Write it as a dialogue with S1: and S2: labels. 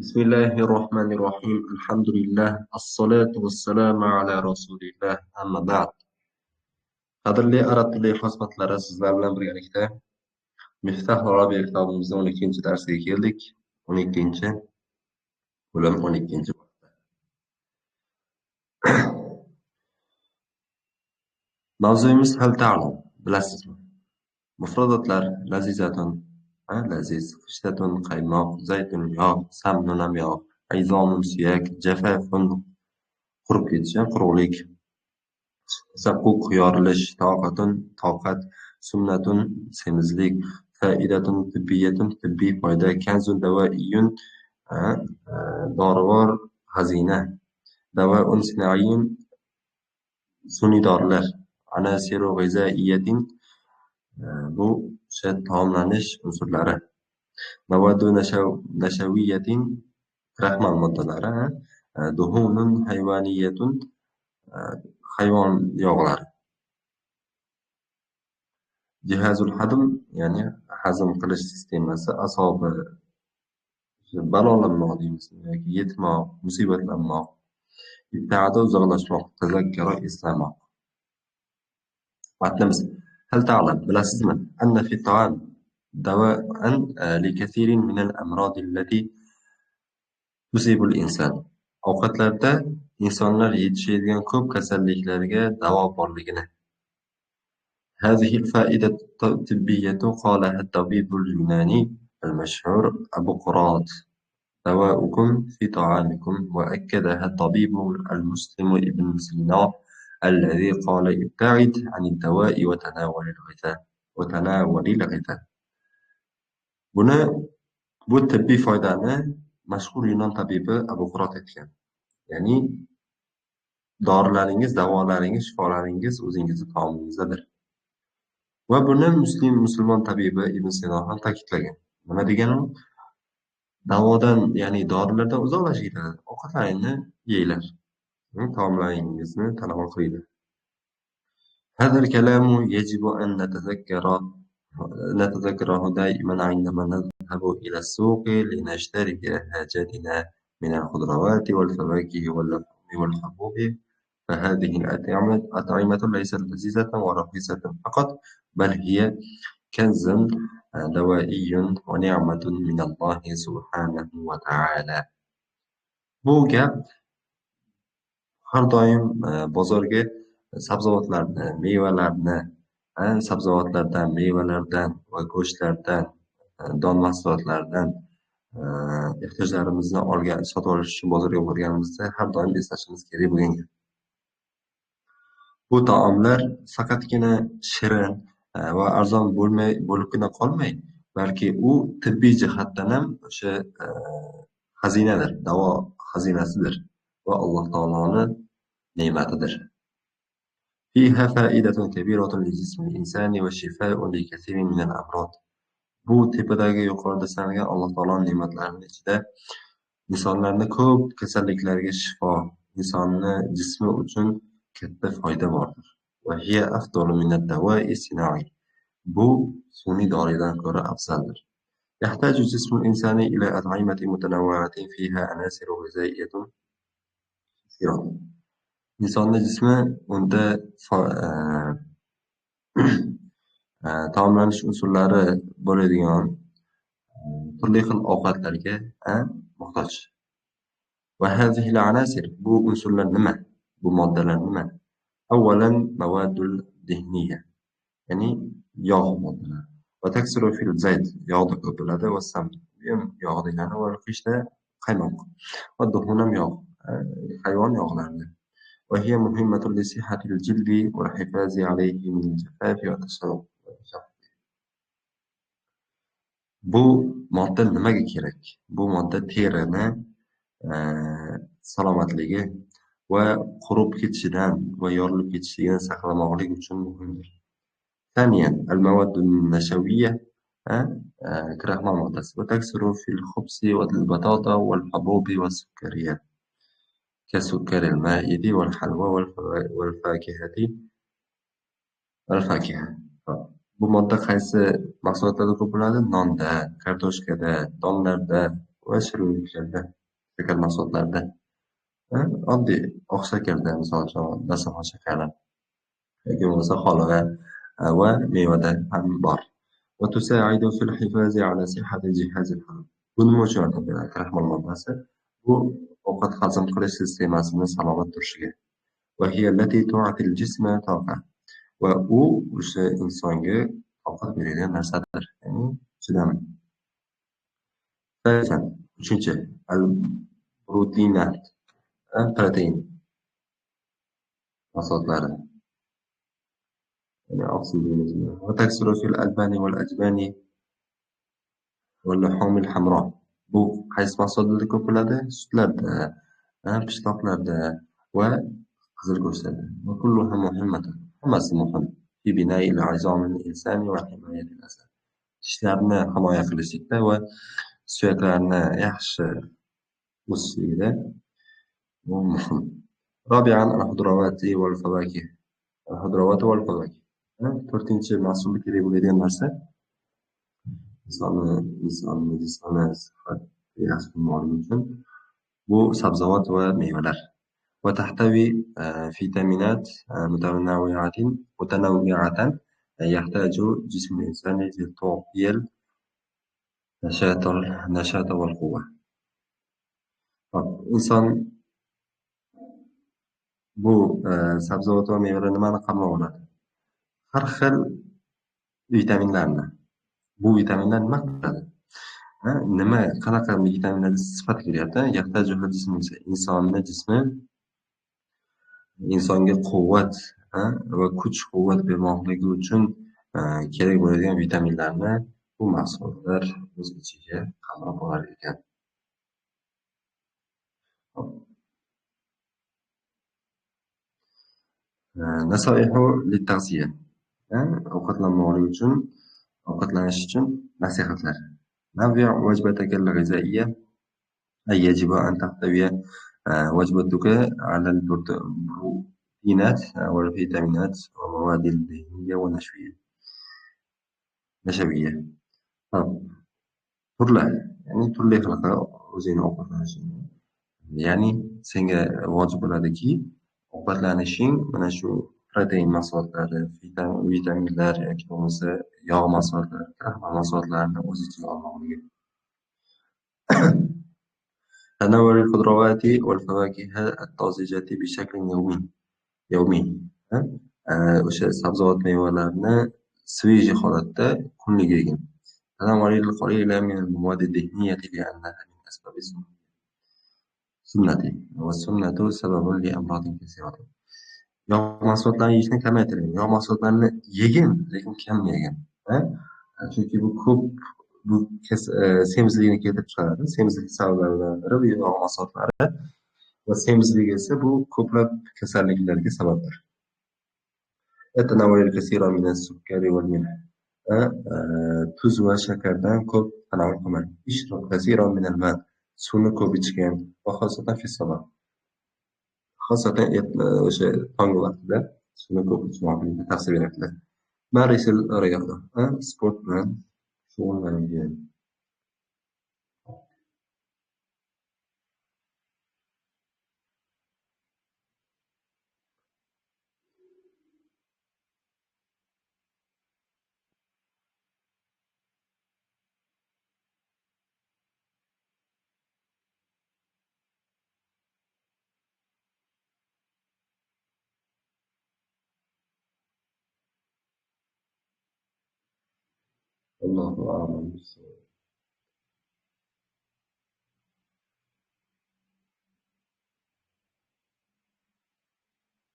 S1: بسم الله الرحمن الرحيم الحمد لله الصلاة والسلام على رسول الله أما بعد. Qadrli arab tili xizmatlari sizlar bilan birgalikda Miftah Robiya kitobimizning 12 darsiga keldik. 12 bo'lim 12. Mavzuyimiz hal ta'lam, bilasizmi? Mufradatlar lazizatun, laziz, qishtatun, qaymoq, zaytun, yog', samnun, ham yog', ayzomun, suyak, jafafun, qurib ketishi, quruqlik, saquq, yorilish, toqatun, toqat, sunnatun, semizlik, faidatun, tibbiyatun, tibbiy foyda, kanzun, davaiyun, dorivor, xazina, davaun, sinaiyun, sun'iy dorilar, anasiru g'izaiyatin, bu taomlanish unsurlari, mavaddu nashaviyatin, kraxmal moddalari, duhunun hayvaniyatun, hayvon yog'lari, jihazul hadm, ya'ni hazm qilish sistemasi, asobi, balolanmoq deymiz yoki yetmoq, musibatlanmoq, ibtaada uzoqlashmoq, tazakkara eslamoq. Matnimiz: hal ta'lam, bilasizmi? Anna fi ta'am dawa'an li kathirin min al-amrad allati tusibu al-insan. Ovqatlarda insonlar yetishadigan ko'p kasalliklarga davo borligini. هذه الفائدة الطبية قالها الطبيب اليوناني المشهور أبوقراط: دواؤكم في طعامكم. وأكدها الطبيب المسلم ابن سينا الذي قال: ابتعد عن الدواء وتناول الغذاء. Bu tibbiy foydani mashhur Yunon tabibi Abuqirot aytgan. Ya'ni dorilaringiz, davolaringiz, shifolaringiz o'zingizning taomingizdadir. Va buni musulmon tabibi Ibn Sino ham ta'kidlagan. Nima degani u? Davodan, ya'ni dorilardan uzoqlashinglar, ovqatlaringni yeylar, taomlaringizni tanovul qilinglar. هذا الكلام يجب أن نتذكره دائما عندما نذهب إلى السوق لنشتري حاجاتنا من الخضروات والفواكه واللحوم والحبوب. فهذه الأطعمة ليست لذيذة ورخيصة فقط، بل هي كنز دوائي ونعمة من الله سبحانه وتعالى. Bu gap har doim bozorga sabzavotlarni, mevalarni, sabzavotlardan, mevalardan va go'shtlardan, don mahsulotlaridan ehtiyojlarimizni sotib olish uchun bozorga borganimizda har doim eslashimiz kerak bo'lgan gap. Bu taomlar faqatgina shirin va arzon bo'libgina qolmay, balki u tibbiy jihatdan ham o'sha xazinadir, davo xazinasidir va Alloh taoloning ne'matidir. فيها فائدة كبيرة لجسم الإنسان وشفاء لكثير من الأمراض. Bu tepadagi yuqorida sanalgan Alloh taoloning ne'matlarining ichida insonlarni ko'p kasalliklarga shifo, insonni jismi uchun katta foyda bordir. Va hiya afdalu min ad-dawa'i sina'i. Bu sun'iy doridan ko'ra afzaldir. يحتاج جسم الإنسان إلى أطعمة متنوعة فيها عناصر غذائية كثيرة. Insonning jismi unda taomlanish unsurlari bo'ladigan turli xil ovqatlarga muhtoj. Va hadhihi al-anasir, bu unsurlar nima? Bu moddalar nima? Avvalan mawadul dihniya, ya'ni yog' moddalar. Va taksiru fil zayt, yog'da ko'p bo'ladi, va samn, yog' degani va qishda qaymoq. Va duhun ham yog', hayvon yog'lari. وهي مهمة لصحة الجلد والحفاظ عليه من الجفاف والتشقق. Bu modda nimaga kerak? Bu modda terini salomatligi va qurib ketishidan va yorilib ketishidan saqlamoqlik uchun muhimdir. ثانيا المواد النشوية، kraxmal moddasi. وتكثر في الخبز والبطاطا والحبوب والسكريات كسكر المائد والحلوى والفاكهة. Bu modda qaysi mahsulotlarda ko'p bo'ladi? Nonda, kartoshkada, donlarda, va shirinliklarda, shakar mahsulotlarida, oddiy oq shakarda, misol uchun dasturxon shakari yoki bo'lmasa holva va mevada ham bor. وتساعد في الحفاظ على صحة الجهاز الهضمي. Bu nima uchun yordam beradi? Kraxmal moddasi bu ovqat hazm qilish sistemasini salomat turishiga. وهي التي تعطي الجسم طاقة. Va u o'sha insonga ovqat beradigan narsadir, ya'ni chidam. Uchinchi, al-proteinat, protein mahsulotlari. Yani oqsil وتكثر في الألبان والأجبان واللحوم الحمراء. Bu qaysi mahsulotlarda ko'p bo'ladi? Sutlarda, pishloqlarda va qizil go'shtlarda. وكلها مهمة. Hammasi muhim. في بناء العظام الإنساني وحماية الأسد. Tishlarni himoya qilishlikda va suyaklarni yaxshi o'sishligida bu muhim. رابعا الخضروات والفواكه. الخضروات والفواكه. To'rtinchi mahsulda kerak bo'ladigan narsa insonni jismini sifatli yaxshi qilmoqligi uchun bu sabzavot va mevalar. وتحتوي فيتامينات متنوعة يحتاج جسم الإنسان لتعطي النشاط والقوة. Inson bu sabzavot va mevalar nimani qamrab oladi? Har xil vitaminlarni. Bu vitaminlar nima qiladi? Qanaqa vitaminlar sifat kelyapti? Insonni jismi insonga quvvat va kuch-quvvat bermoqligi uchun kerak bo'ladigan vitaminlarni bu mahsulotlar o'z ichiga qamrab olar ekan. Nasaihu lit-tag'ziya. Ovqatlanish uchun nasihatlar. نوع وجبتك الغذائية. أي يجب أن تحتوي وجبتك على البروتينات والفيتامينات والمواد الدهنية والنشوية. Turli, ya'ni turli xilqa o'zingni ovqatlanishing. Ya'ni senga vojib bo'ladiki, ovqatlanishing mana shu protein mahsulotlari, vitaminlar yoki bo'lmasa yog' mahsulotlari, kraxmal mahsulotlarini o'z ichiga olmoqligi. تناول الخضروات والفواكه الطازجة بشكل يومي. O'sha sabzavot mevalarni svejiy holatda kunlik yegin. تناول القليل من المواد الدهنية لأنها من أسباب السمنة والسمنة سبب لأمراض كثيرة. Yog' mahsulotlarini yeyishni kamaytiring. Yog' mahsulotlarini yegin, lekin kam yegin. Chunki bu semizlikni keltirib chiqaradi. Semizlik sabablaridan biri bu yog' mahsulotlari va semizlik esa bu ko'plab kasalliklarga sababdir. تناول الكثير من السكر والملح. Tuz va shakardan ko'p tanovul qilmang. Ishrab kaseeran min al-ma. Suvni ko'p ichgan va xosatan fi sabah. Xosatan o'sha tong vaqtida suvni ko'p ichmoqlikni tavsiya beradilar. Marisil riyada, sport bilan shug'ullaning. Allohu a'lam.